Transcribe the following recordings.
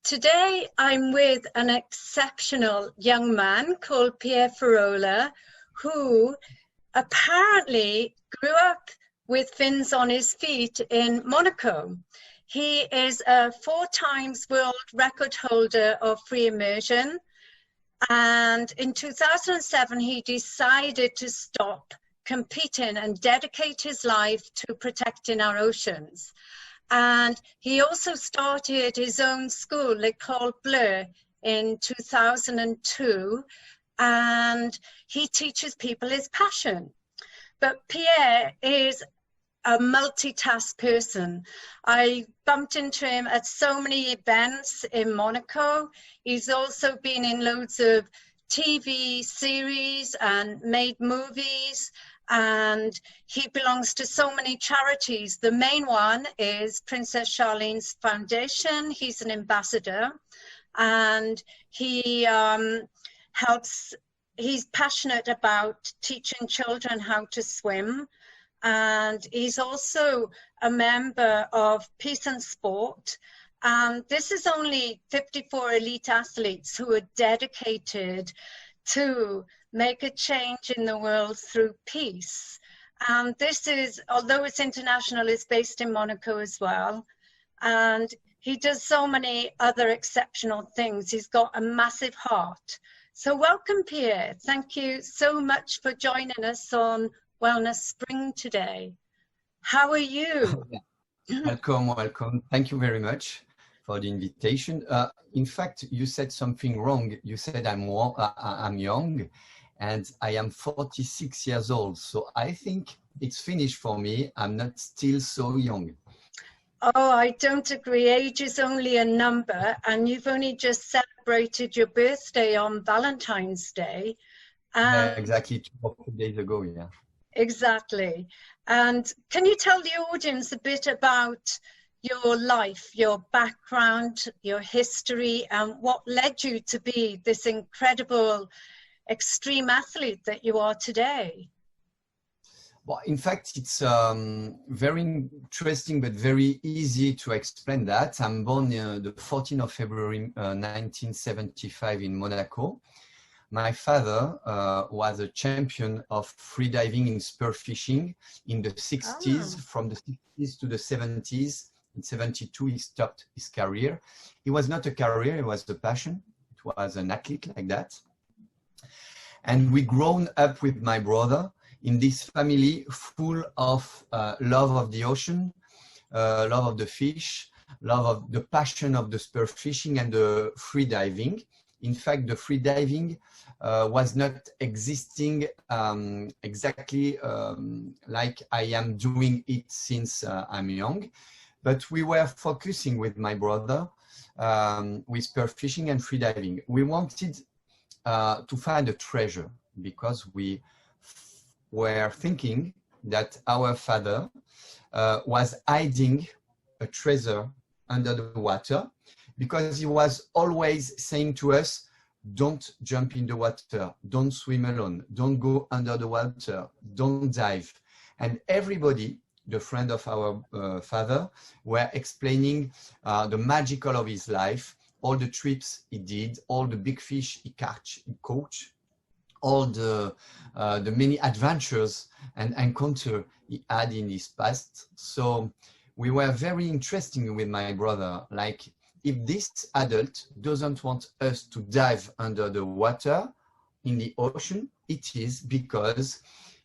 Today I'm with an exceptional young man called Pierre Frolla, who apparently grew up with fins on his feet in Monaco. He is a 4 times world record holder of free immersion, and in 2007 he decided to stop competing and dedicate his life to protecting our oceans. And he also started his own school, École Bleu, in 2002, and he teaches people his passion. But Pierre is a multitask person. I bumped into him at so many events in Monaco. He's also been in loads of TV series and made movies, and he belongs to so many charities. The main one is Princess Charlene's foundation. He's an ambassador, and he he's passionate about teaching children how to swim, and he's also a member of Peace and Sport. And this is only 54 elite athletes who are dedicated to make a change in the world through peace. And this is, although it's international, it's based in Monaco as well. And he does so many other exceptional things. He's got a massive heart. So welcome, Pierre. Thank you so much for joining us on Wellness Spring today. How are you? Welcome. Thank you very much for the invitation. In fact, you said something wrong. You said I'm young, and I am 46 years old. So I think it's finished for me. I'm not still so young. Oh, I don't agree. Age is only a number, and you've only just celebrated your birthday on Valentine's Day. Exactly 2 days ago, yeah. Exactly. And can you tell the audience a bit about your life, your background, your history, and what led you to be this incredible extreme athlete that you are today? Well, in fact, it's very interesting, but very easy to explain that. I'm born the 14th of February 1975 in Monaco. My father was a champion of freediving in spearfishing in the 60s. Oh. From the 60s to the 70s. In 72, he stopped his career. It was not a career, it was a passion. It was an athlete like that. And we grown up with my brother in this family full of love of the ocean, love of the fish, love of the passion of the spearfishing and the freediving. In fact, the freediving was not existing exactly like I am doing it since I'm young. But we were focusing with my brother with spearfishing and freediving. We wanted to find a treasure because we were thinking that our father was hiding a treasure under the water, because he was always saying to us, don't jump in the water, don't swim alone, don't go under the water, don't dive. And everybody, the friend of our father, were explaining the magical of his life, all the trips he did, all the big fish he caught, all the many adventures and encounters he had in his past. So we were very interested with my brother, like, if this adult doesn't want us to dive under the water in the ocean, it is because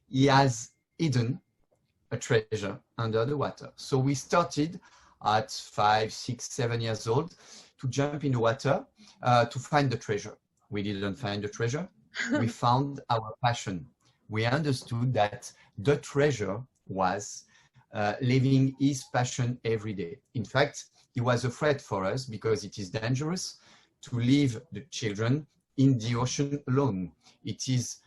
he has hidden a treasure under the water. So we started at 5, 6, 7 years old to jump in the water to find the treasure. We didn't find the treasure. We found our passion. We understood that the treasure was living his passion every day. In fact, he was afraid for us because it is dangerous to leave the children in the ocean alone. It is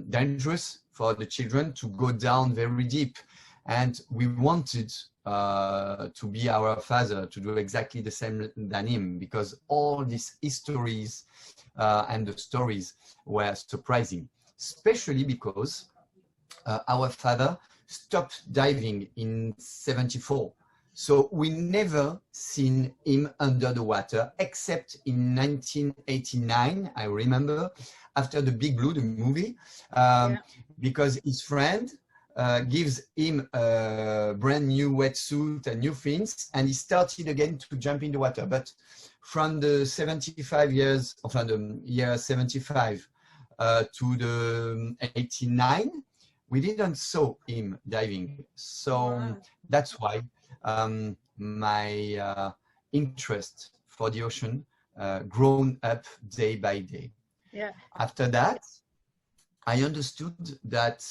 dangerous for the children to go down very deep. And we wanted to be our father, to do exactly the same than him, because all these histories and the stories were surprising, especially because our father stopped diving in 74. So we never seen him under the water, except in 1989, I remember, after the Big Blue, the movie, because his friend gives him a brand new wetsuit and new fins, and he started again to jump in the water. But from the 75 years, or from the year 75 to the 89, we didn't saw him diving. So that's why my interest for the ocean grown up day by day. Yeah. After that, I understood that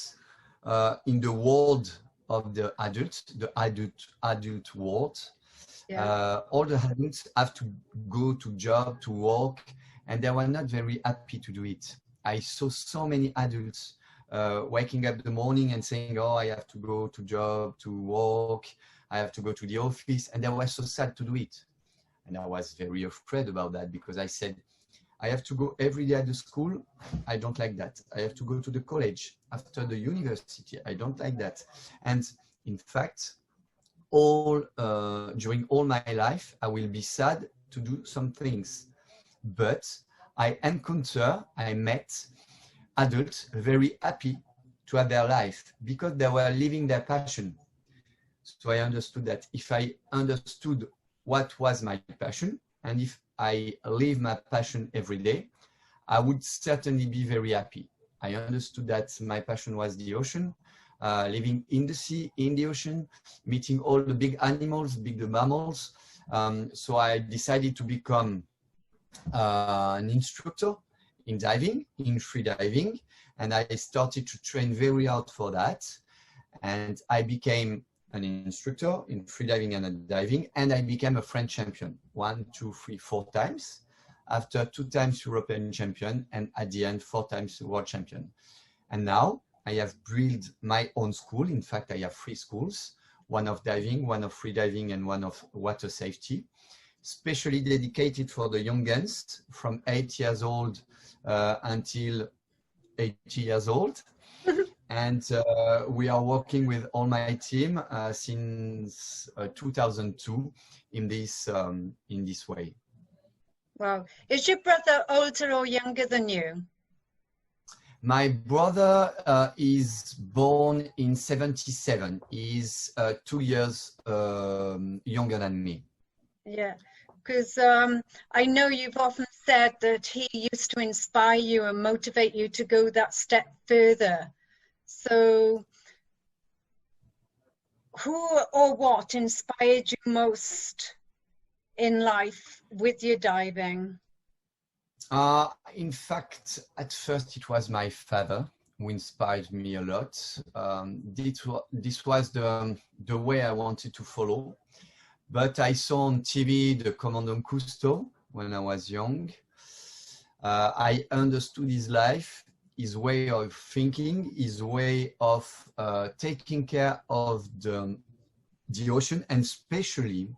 in the world of the adult world, all the adults have to go to job, to work, and they were not very happy to do it. I saw so many adults waking up in the morning and saying, oh, I have to go to job, to work, I have to go to the office, and they were so sad to do it. And I was very afraid about that, because I said, I have to go every day at the school. I don't like that. I have to go to the college after the university. I don't like that. And in fact, during all my life, I will be sad to do some things. But I met adults very happy to have their life because they were living their passion. So I understood that if I understood what was my passion, and if I live my passion every day, I would certainly be very happy. I understood that my passion was the ocean, living in the sea, in the ocean, meeting all the big animals, big mammals. So I decided to become an instructor in diving, in free diving, and I started to train very hard for that. And I became an instructor in free diving and diving, and I became a French champion 1, 2, 3, 4 times. After 2 times European champion, and at the end 4 times world champion. And now I have built my own school. In fact, I have 3 schools, one of diving, one of free diving, and one of water safety, specially dedicated for the young guns from 8 years old until 80 years old. And we are working with all my team since 2002 in this way. Wow. Is your brother older or younger than you? My brother is born in 77. He's 2 years younger than me. Yeah, because I know you've often said that he used to inspire you and motivate you to go that step further. So who or what inspired you most in life with your diving? In fact, at first it was my father who inspired me a lot. This was the way I wanted to follow. But I saw on TV the Commandant Cousteau when I was young. I understood his life, his way of thinking, his way of taking care of the ocean, and especially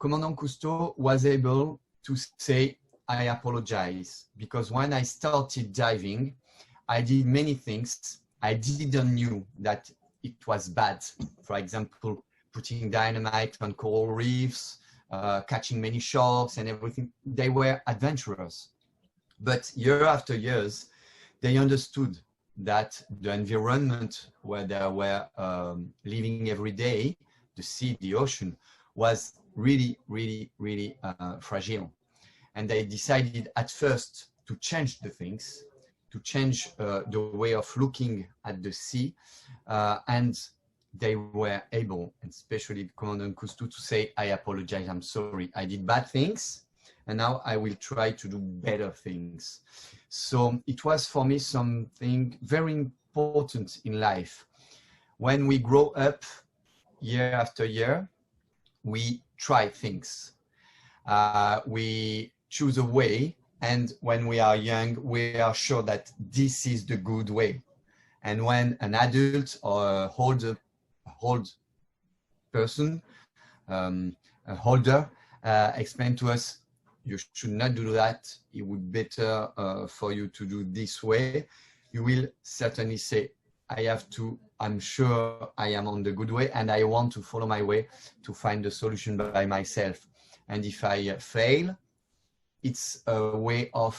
Commandant Cousteau was able to say, I apologize, because when I started diving, I did many things I didn't knew that it was bad. For example, putting dynamite on coral reefs, catching many sharks and everything. They were adventurers. But year after years, they understood that the environment where they were living every day, the sea, the ocean, was really, really, really fragile. And they decided at first to change the things, to change the way of looking at the sea. And they were able, and especially Commandant Cousteau, to say, I apologize, I'm sorry, I did bad things, and now I will try to do better things. So it was for me something very important in life. When we grow up year after year, we try things. We choose a way, and when we are young, we are sure that this is the good way. And when an adult or a old person, a holder, explain to us, you should not do that, it would be better for you to do this way, you will certainly say, I have to I'm sure I am on the good way, and I want to follow my way to find the solution by myself. And if I fail, it's a way of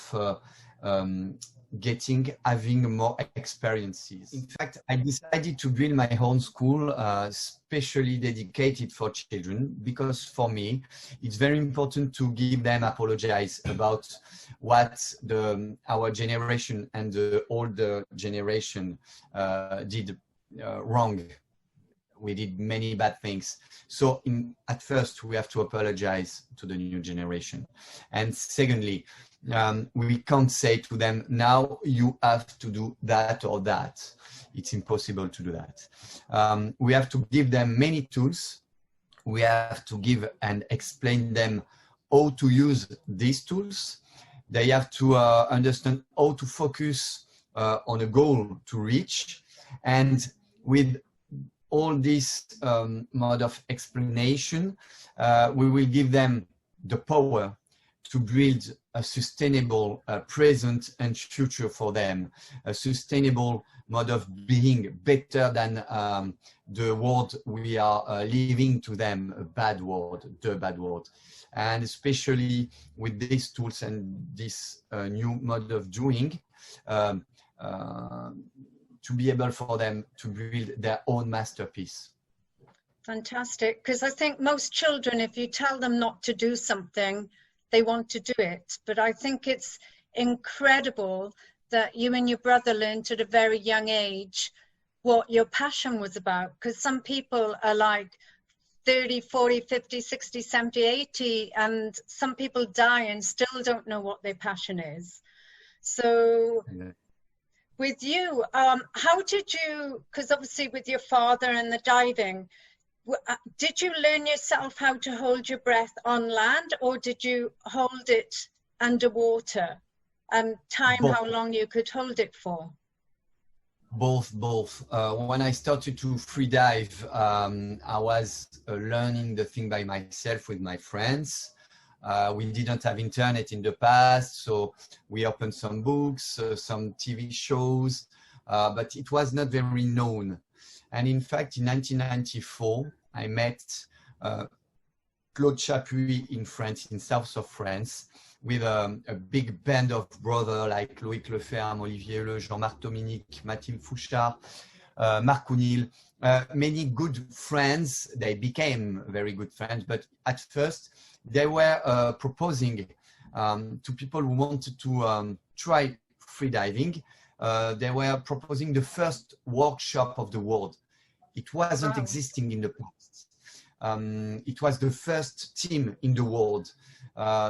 having more experiences. In fact, I decided to build my own school, specially dedicated for children, because for me, it's very important to give them apologize about what our generation and the older generation did wrong. We did many bad things. So at first, we have to apologize to the new generation. And secondly, we can't say to them, now you have to do that or that. It's impossible to do that. We have to give them many tools. We have to give and explain them how to use these tools. They have to understand how to focus on a goal to reach. And with all this mode of explanation, we will give them the power to build a sustainable present and future for them, a sustainable mode of being better than the world we are leaving to them, a bad world, the bad world. And especially with these tools and this new mode of doing, to be able for them to build their own masterpiece. Fantastic, because I think most children, if you tell them not to do something, they want to do it. But I think it's incredible that you and your brother learned at a very young age what your passion was about, because some people are like 30, 40, 50, 60, 70, 80, and some people die and still don't know what their passion is. So with you, how did you, because obviously with your father and the diving, did you learn yourself how to hold your breath on land, or did you hold it underwater and time Both. How long you could hold it for? Both. When I started to free dive, I was learning the thing by myself with my friends. We didn't have internet in the past, so we opened some books, some TV shows, but it was not very known. And in fact, in 1994, I met Claude Chapuis in France, in south of France, with a big band of brothers like Loïc Leferme, Olivier Le, Jean-Marc Dominique, Mathilde Fouchard, Marc Ounil, many good friends. They became very good friends, but at first they were proposing to people who wanted to try freediving. They were proposing the first workshop of the world. It wasn't existing in the past. It was the first team in the world.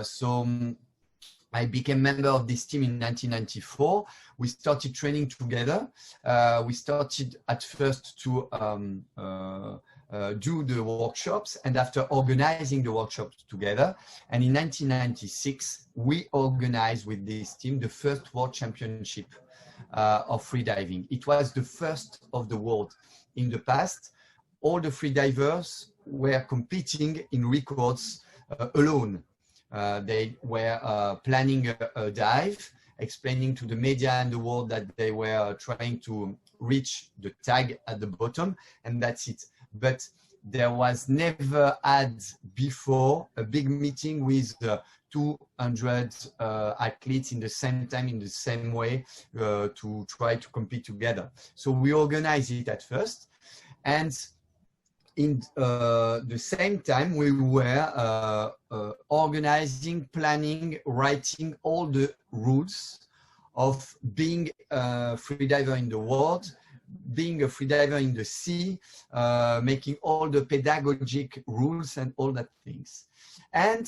So I became member of this team in 1994. We started training together. We started at first to do the workshops, and after organizing the workshops together. And in 1996, we organized with this team the first World Championship of freediving. It was the first of the world. In the past, all the freedivers were competing in records alone. They were planning a dive, explaining to the media and the world that they were trying to reach the tag at the bottom, and that's it. But there was never had before a big meeting with 200 athletes in the same time, in the same way, to try to compete together. So we organized it at first, and in the same time we were organizing, planning, writing all the rules of being a freediver in the world, being a freediver in the sea, making all the pedagogic rules and all that things. And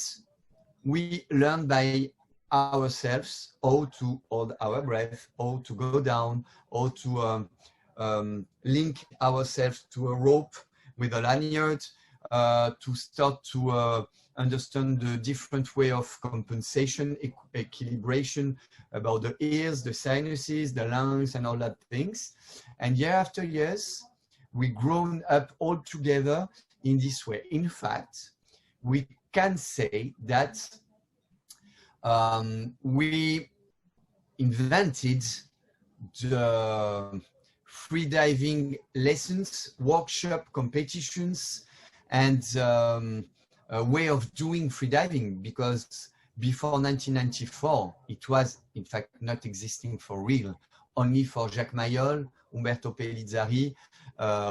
we learned by ourselves how to hold our breath, how to go down, how to link ourselves to a rope with a lanyard, to start to understand the different way of compensation, equilibration about the ears, the sinuses, the lungs, and all that things. And year after years, we grown up all together in this way. In fact, we can say that we invented the free diving lessons, workshop, competitions, and a way of doing free diving, because before 1994, it was in fact not existing for real, only for Jacques Mayol, Umberto Pellizzari,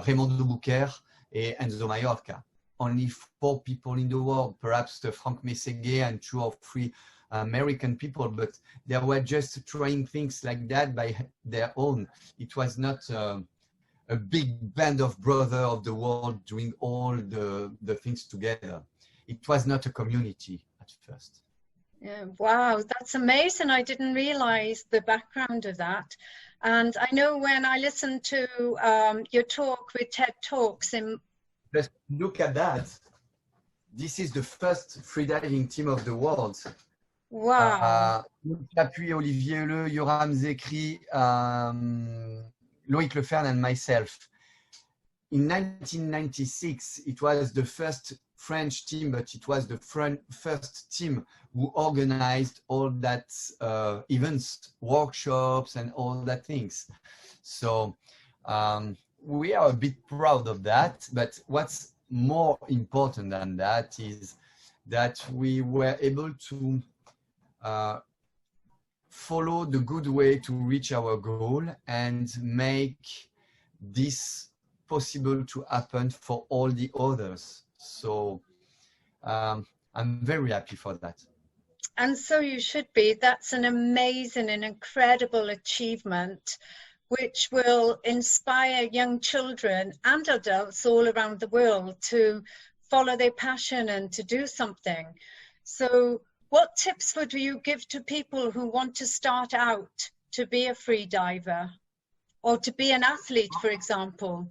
Raimondo Bucher, and Enzo Maiorca. Only 4 people in the world, perhaps Franck Messeguet and 2 or 3 American people, but they were just trying things like that by their own. It was not a big band of brothers of the world doing all the things together. It was not a community at first. Yeah, wow, that's amazing. I didn't realize the background of that. And I know when I listened to your talk with TED Talks in... Just look at that. This is the first freediving team of the world. Wow. Chapuis, Olivier Le, Yoram Zekri, Loïc Leferne, and myself. In 1996, it was the first French team, but it was the first team who organized all that events, workshops, and all that things. So we are a bit proud of that, but what's more important than that is that we were able to follow the good way to reach our goal and make this possible to happen for all the others. So I'm very happy for that. And so you should be. That's an amazing and incredible achievement, which will inspire young children and adults all around the world to follow their passion and to do something. So what tips would you give to people who want to start out to be a free diver or to be an athlete, for example?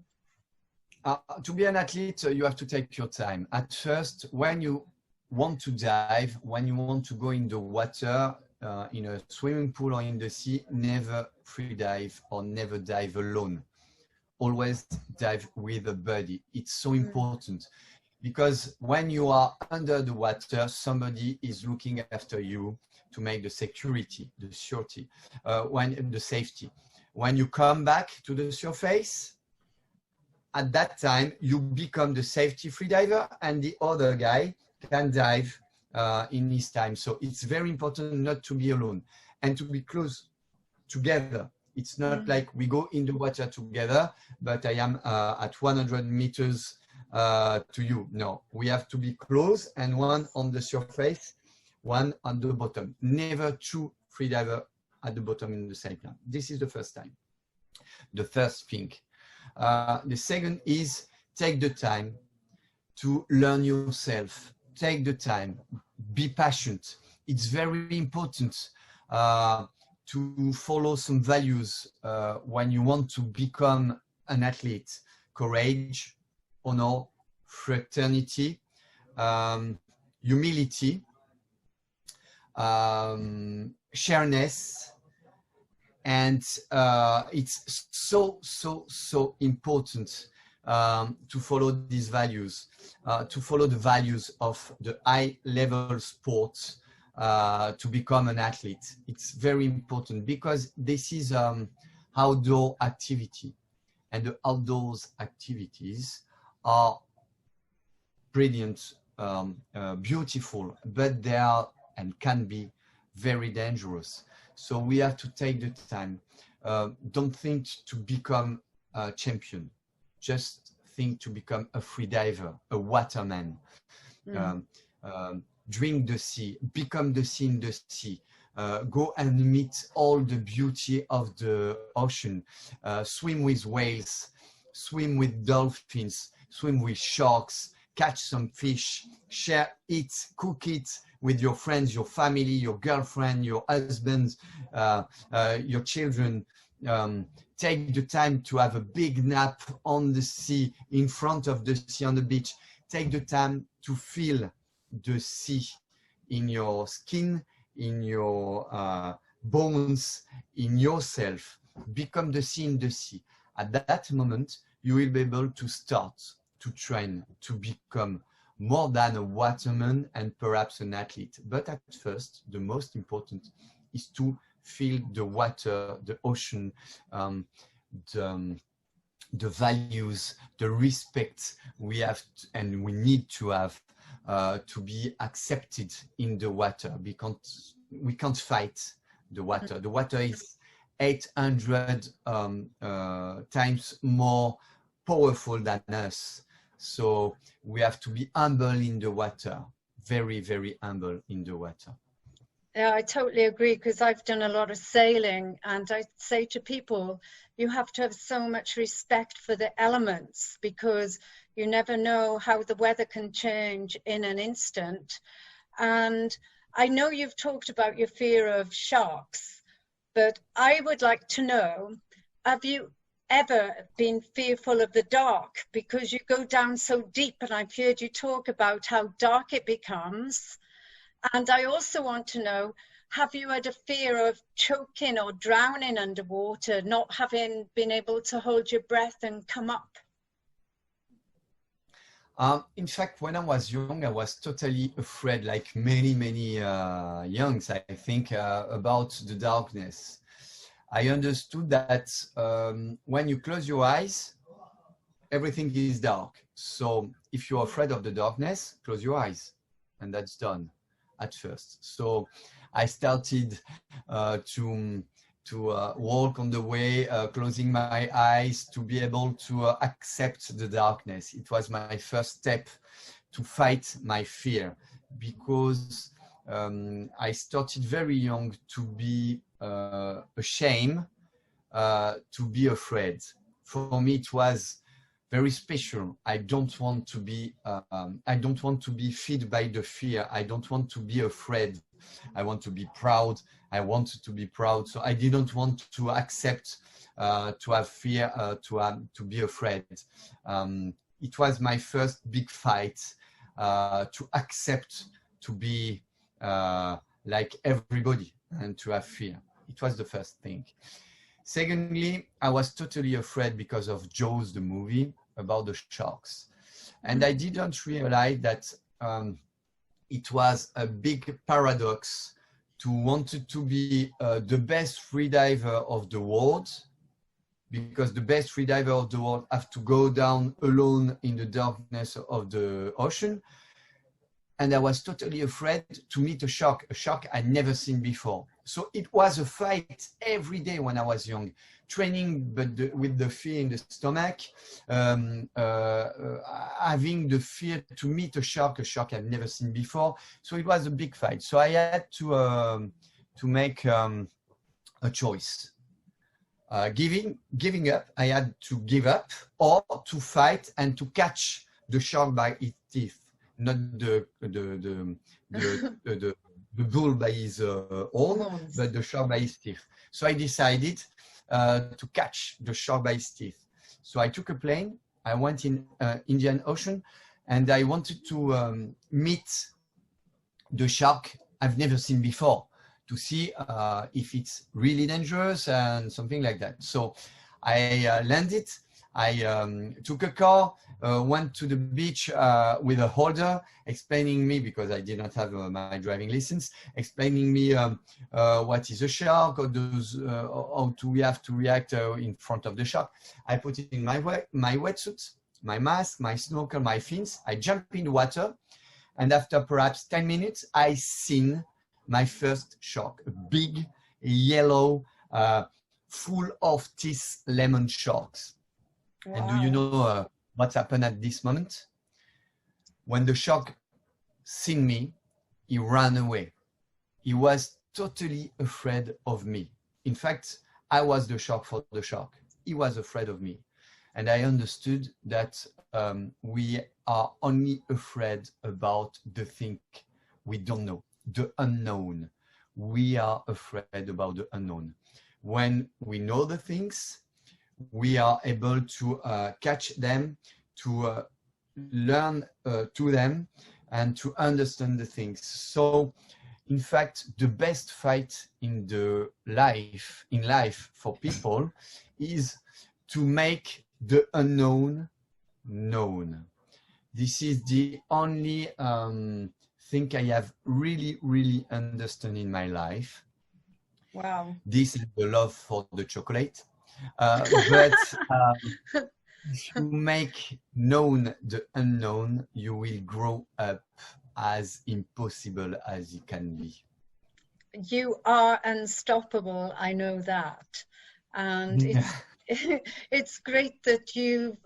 To be an athlete, you have to take your time. At first, when you want to dive, when you want to go in the water, in a swimming pool or in the sea, never free dive or never dive alone. Always dive with a buddy. It's so important because when you are under the water, somebody is looking after you to make the security, the surety, the safety. When you come back to the surface, at that time, you become the safety freediver and the other guy can dive in his time. So it's very important not to be alone and to be close together. It's not like we go in the water together, but I am at 100 meters to you. No, we have to be close and one on the surface, one on the bottom. Never 2 freediver at the bottom in the same time. This is the first time. The first thing. The second is take the time to learn yourself. Take the time, be passionate. It's very important to follow some values when you want to become an athlete. Courage, honor, fraternity, humility, shareness. And it's so important to follow these values, to follow the values of the high-level sports to become an athlete. It's very important because this is outdoor activity, and the outdoors activities are brilliant, beautiful, but they are and can be very dangerous. So we have to take the time. Don't think to become a champion. Just think to become a free diver, a waterman. Drink the sea, become the sea in the sea. Go and meet all the beauty of the ocean. Swim with whales, swim with dolphins, swim with sharks, catch some fish, share it, cook it with your friends, your family, your girlfriend, your husband, your children. Take the time to have a big nap on the sea, in front of the sea on the beach. Take the time to feel the sea in your skin, in your bones, in yourself. Become the sea in the sea. At that moment, you will be able to start to train, to become more than a waterman and perhaps an athlete. But at first, the most important is to feel the water, the ocean, the values, the respect we have and we need to have to be accepted in the water, because we can't fight the water. The water is 800 times more powerful than us. So we have to be humble in the water, very, very humble in the water. Yeah, I totally agree, because I've done a lot of sailing, and I say to people, you have to have so much respect for the elements, because you never know how the weather can change in an instant. And I know you've talked about your fear of sharks, but I would like to know, have you ever been fearful of the dark? Because you go down so deep, and I've heard you talk about how dark it becomes. And I also want to know, have you had a fear of choking or drowning underwater, not having been able to hold your breath and come up? In fact, when I was young, I was totally afraid, like many youngs, I think, about the darkness. I understood that when you close your eyes, everything is dark. So if you're afraid of the darkness, close your eyes, and that's done at first. So I started to walk on the way, closing my eyes, to be able to accept the darkness. It was my first step to fight my fear, because I started very young to be ashamed, to be afraid. For me, it was very special. I don't want to be fed by the fear. I don't want to be afraid. I want to be proud. I wanted to be proud. So I didn't want to accept to have fear, to be afraid. It was my first big fight to accept to be like everybody and to have fear. It was the first thing. Secondly, I was totally afraid because of Jaws, the movie about the sharks. And I didn't realize that it was a big paradox to want to be the best freediver of the world, because the best freediver of the world have to go down alone in the darkness of the ocean. And I was totally afraid to meet a shark I'd never seen before. So it was a fight every day when I was young, training but with the fear in the stomach, having the fear to meet a shark I've never seen before. So it was a big fight. So I had to make a choice. Giving up, I had to give up, or to fight and to catch the shark by its teeth, not the bull by his horn, but the shark by his teeth. So I decided to catch the shark by his teeth. So I took a plane, I went in Indian Ocean, and I wanted to meet the shark I've never seen before, to see if it's really dangerous and something like that. So I landed, I took a car, went to the beach with a holder, explaining me, because I did not have my driving license, explaining me what is a shark, or how do we have to react in front of the shark. I put it in my wetsuit, my mask, my snorkel, my fins. I jump in the water, and after perhaps 10 minutes, I seen my first shark, a big, yellow, full of teeth lemon sharks. Wow. And do you know what happened at this moment? When the shark seen me, he ran away. He was totally afraid of me. In fact, I was the shark for the shark. He was afraid of me. And I understood that we are only afraid about the thing we don't know, the unknown. We are afraid about the unknown. When we know the things, we are able to catch them, to learn to them, and to understand the things. So, in fact, the best fight in life for people is to make the unknown known. This is the only thing I have really understood in my life. Wow. This is the love for the chocolate. But if you make known the unknown, you will grow up as impossible as it can be. You are unstoppable, I know that. And it's great that you've,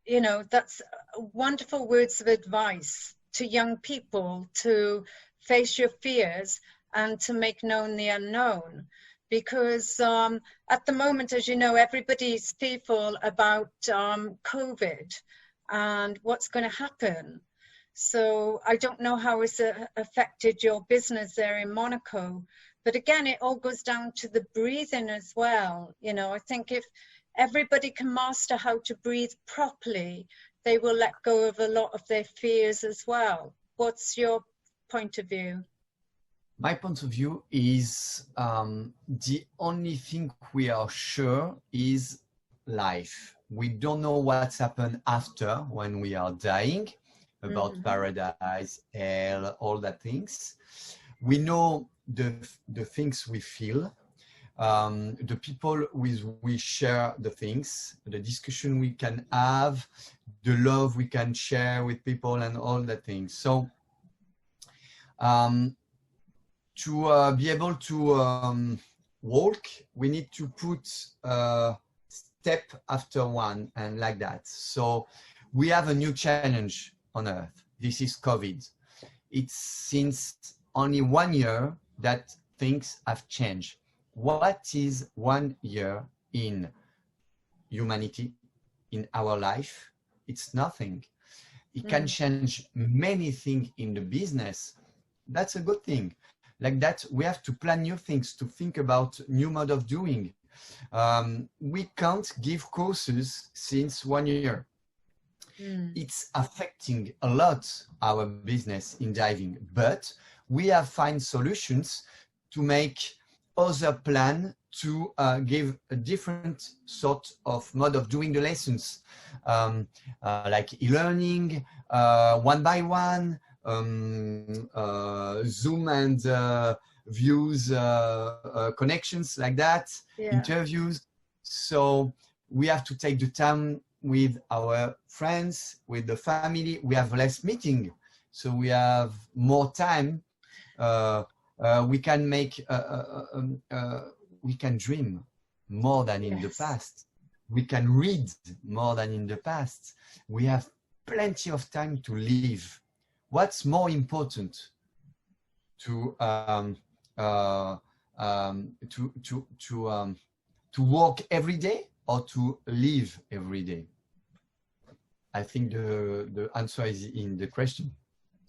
you know, that's wonderful words of advice to young people to face your fears and to make known the unknown. Because at the moment, as you know, everybody's fearful about COVID and what's going to happen. So I don't know how it's affected your business there in Monaco. But again, it all goes down to the breathing as well. You know, I think if everybody can master how to breathe properly, they will let go of a lot of their fears as well. What's your point of view? My point of view is the only thing we are sure is life. We don't know what's happened after when we are dying, about paradise, hell, all that things. We know the things we feel, the people with we share the things, the discussion we can have, the love we can share with people and all that things. So to be able to walk, we need to put step after one and like that. So we have a new challenge on Earth. This is COVID. It's since only 1 year that things have changed. What is 1 year in humanity, in our life? It's nothing. It can change many things in the business. That's a good thing. Like that, we have to plan new things, to think about new mode of doing. We can't give courses since 1 year. It's affecting a lot our business in diving, but we have find solutions to make other plan to give a different sort of mode of doing the lessons, like e-learning, one by one, Zoom and views, connections like that, interviews. So we have to take the time with our friends, with the family. We have less meeting, so we have more time. We can make, we can dream more than in the past. We can read more than in the past. We have plenty of time to live. What's more important to work every day or to live every day? I think the answer is in the question.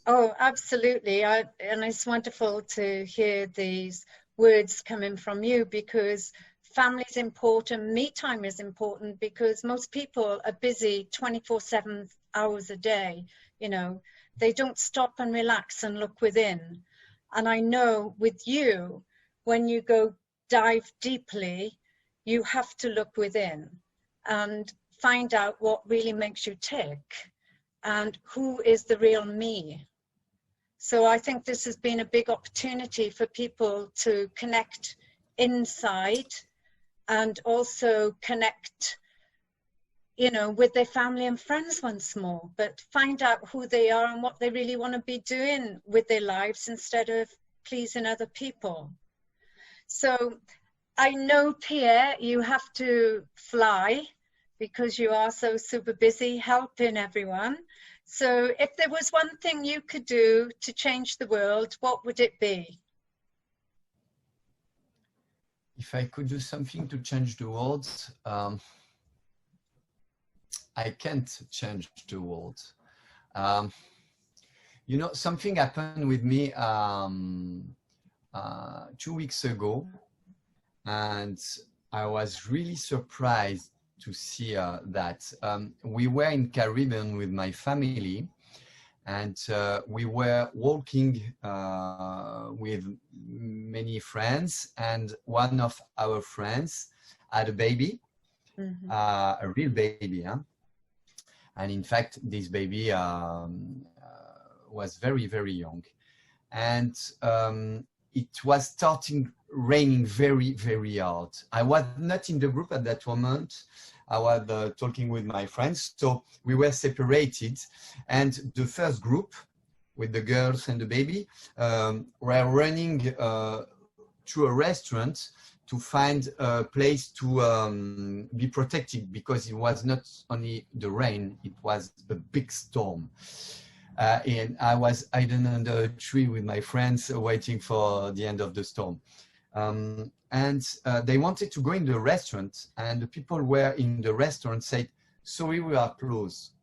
Oh, absolutely. And it's wonderful to hear these words coming from you, because family is important, me time is important, because most people are busy 24/7 hours a day. You know, they don't stop and relax and look within. And I know with you, when you go dive deeply, you have to look within and find out what really makes you tick and who is the real me. So I think this has been a big opportunity for people to connect inside and also connect, you know, with their family and friends once more, but find out who they are and what they really want to be doing with their lives instead of pleasing other people. So I know, Pierre, you have to fly because you are so super busy helping everyone. So if there was one thing you could do to change the world, what would it be? If I could do something to change the world, I can't change the world. You know, something happened with me 2 weeks ago, and I was really surprised to see that we were in Caribbean with my family, and we were walking with many friends, and one of our friends had a baby, a real baby, huh? And in fact, this baby was very, very young, and it was starting raining very, very hard. I was not in the group at that moment. I was talking with my friends, so we were separated. And the first group with the girls and the baby were running to a restaurant to find a place to be protected, because it was not only the rain, it was a big storm. And I was hidden under a tree with my friends waiting for the end of the storm. And they wanted to go in the restaurant, and the people were in the restaurant said, sorry, we are closed.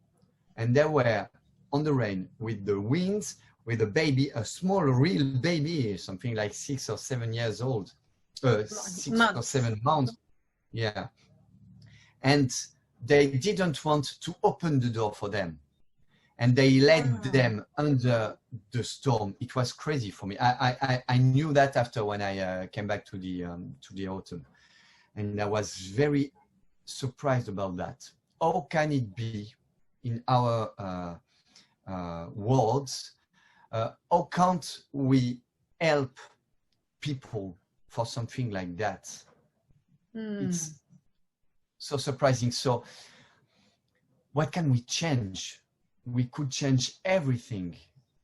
And they were on the rain with the winds, with a baby, a small real baby, something like 6 or 7 years old, 6 or 7 months. Yeah. And they didn't want to open the door for them. And they led them under the storm. It was crazy for me. I knew that after when I came back to the autumn. And I was very surprised about that. How can it be in our worlds? How can't we help people for something like that? It's so surprising. So what can we change? We could change everything.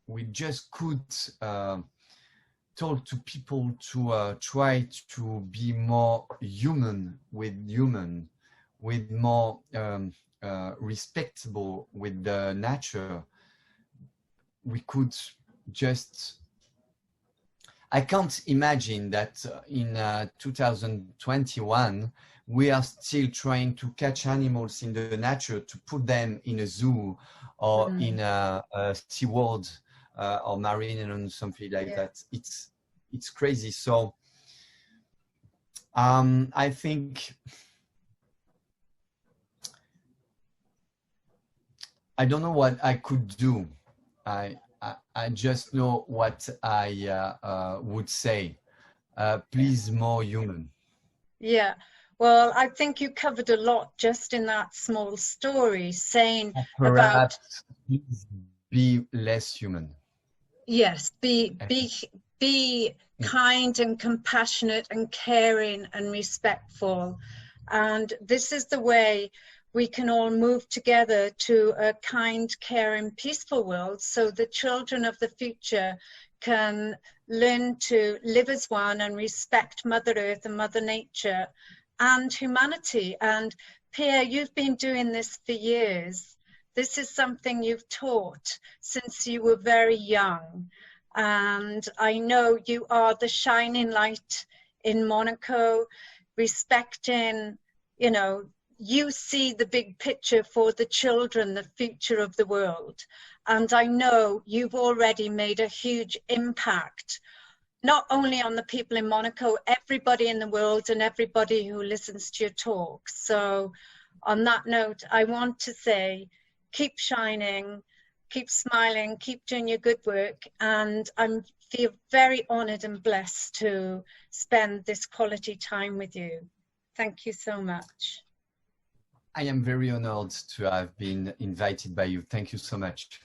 We just could talk to people to try to be more human, with more respectable with the nature. We could just, I can't imagine that in 2021, we are still trying to catch animals in the nature to put them in a zoo or in a SeaWorld or marine and something like that. It's crazy. So I think I don't know what I could do. I just know what I would say. Please, more human. Yeah. Well, I think you covered a lot just in that small story, saying perhaps be less human. Yes, be kind and compassionate and caring and respectful. And this is the way we can all move together to a kind, caring, peaceful world, so the children of the future can learn to live as one and respect Mother Earth and Mother Nature and humanity. And Pierre, you've been doing this for years. This is something you've taught since you were very young. And I know you are the shining light in Monaco, respecting, you know, you see the big picture for the children, the future of the world. And I know you've already made a huge impact, not only on the people in Monaco, everybody in the world and everybody who listens to your talk. So on that note, I want to say, keep shining, keep smiling, keep doing your good work. And I feel very honored and blessed to spend this quality time with you. Thank you so much. I am very honored to have been invited by you. Thank you so much.